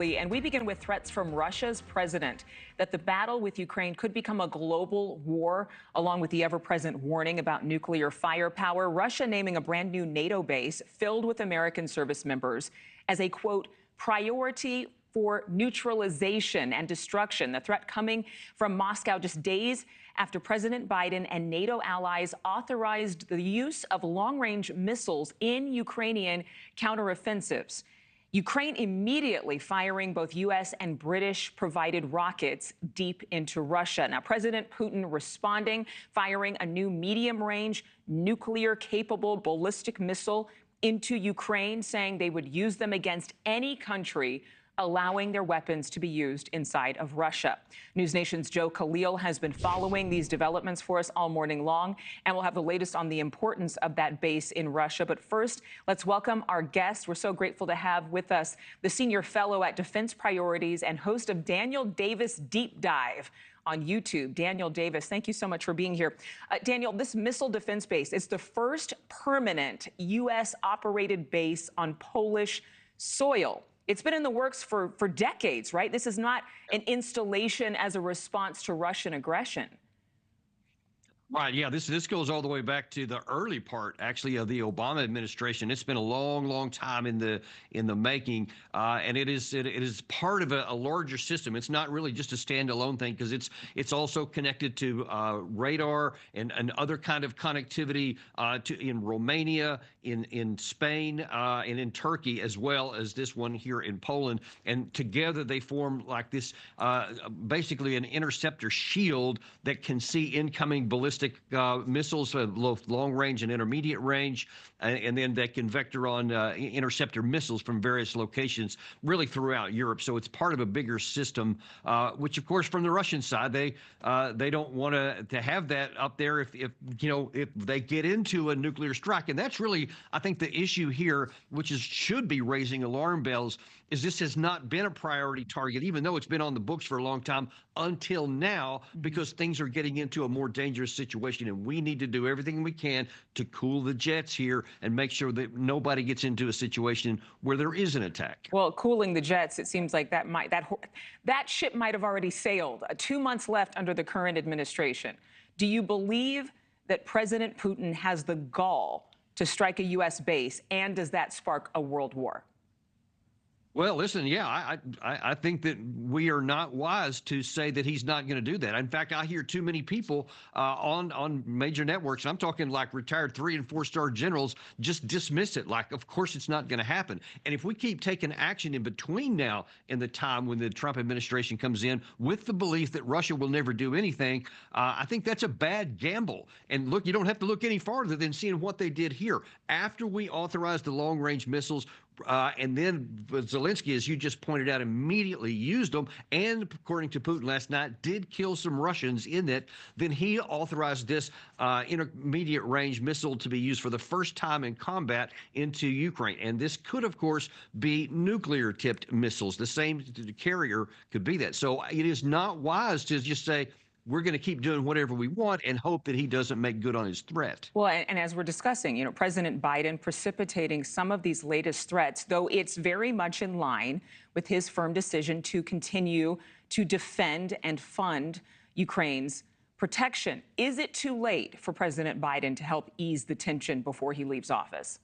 And we begin with threats from Russia's president that the battle with Ukraine could become a global war, along with the ever-present warning about nuclear firepower. Russia naming a brand new NATO base filled with American service members as a, quote, priority for neutralization and destruction. The threat coming from Moscow just days after President Biden and NATO allies authorized the use of long-range missiles in Ukrainian counteroffensives. Ukraine immediately firing both U.S. and British-provided rockets deep into Russia. Now, President Putin responding, firing a new medium-range, nuclear-capable ballistic missile into Ukraine, saying they would use them against any country allowing their weapons to be used inside of Russia. NewsNation's Joe Khalil has been following these developments for us all morning long, and we'll have the latest on the importance of that base in Russia. But first, let's welcome our guest. We're so grateful to have with us the senior fellow at Defense Priorities and host of Daniel Davis Deep Dive on YouTube. Daniel Davis, thank you so much for being here. Daniel, this missile defense base is the first permanent U.S.-operated base on Polish soil. It's been in the works for decades, right? This is not an installation as a response to Russian aggression. Right. Yeah. This goes all the way back to the early part, actually, of the Obama administration. It's been a long time in the making, and it is part of a larger system. It's not really just a standalone thing because it's also connected to radar and other kind of connectivity in Romania, in Spain, and in Turkey, as well as this one here in Poland. And together they form like this, basically an interceptor shield that can see incoming ballistic missiles, long range and intermediate range, and then they can vector on interceptor missiles from various locations really throughout Europe. So it's part of a bigger system, which of course from the Russian side, they don't want to have that up there if they get into a nuclear strike. And that's really, I think, the issue here, which should be raising alarm bells, is this has not been a priority target, even though it's been on the books for a long time until now, because things are getting into a more dangerous situation. And we need to do everything we can to cool the jets here and make sure that nobody gets into a situation where there is an attack. Well, cooling the jets, it seems like that ship might have already sailed. 2 months left under the current administration. Do you believe that President Putin has the gall to strike a U.S. base, and does that spark a world war? Well, listen, yeah, I think that we are not wise to say that he's not going to do that. In fact, I hear too many people on major networks, I'm talking like retired 3- and 4-star generals, just dismiss it like, of course, it's not going to happen. And if we keep taking action in between now and the time when the Trump administration comes in with the belief that Russia will never do anything, I think that's a bad gamble. And look, you don't have to look any farther than seeing what they did here. After we authorized the long-range missiles, and then Zelensky, as you just pointed out, immediately used them, and according to Putin last night, did kill some Russians in it. Then he authorized this intermediate range missile to be used for the first time in combat into Ukraine. And this could, of course, be nuclear tipped missiles. The same carrier could be that. So it is not wise to just say, we're going to keep doing whatever we want and hope that he doesn't make good on his threat. Well, and as we're discussing, President Biden precipitating some of these latest threats, though it's very much in line with his firm decision to continue to defend and fund Ukraine's protection. Is it too late for President Biden to help ease the tension before he leaves office?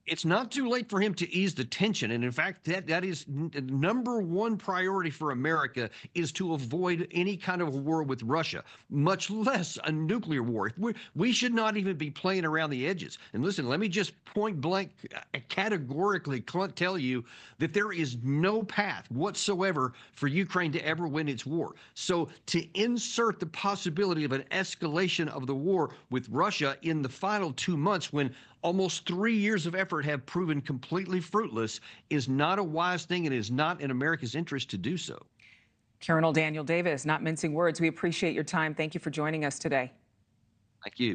It's not too late for him to ease the tension. And in fact, that is number one priority for America, is to avoid any kind of war with Russia, much less a nuclear war. We should not even be playing around the edges. And listen, let me just point blank, categorically tell you that there is no path whatsoever for Ukraine to ever win its war. So to insert the possibility of an escalation of the war with Russia in the final 2 months, when almost 3 years of effort have proven completely fruitless, is not a wise thing, and is not in America's interest to do so. Colonel Daniel Davis, not mincing words. We appreciate your time. Thank you for joining us today. Thank you.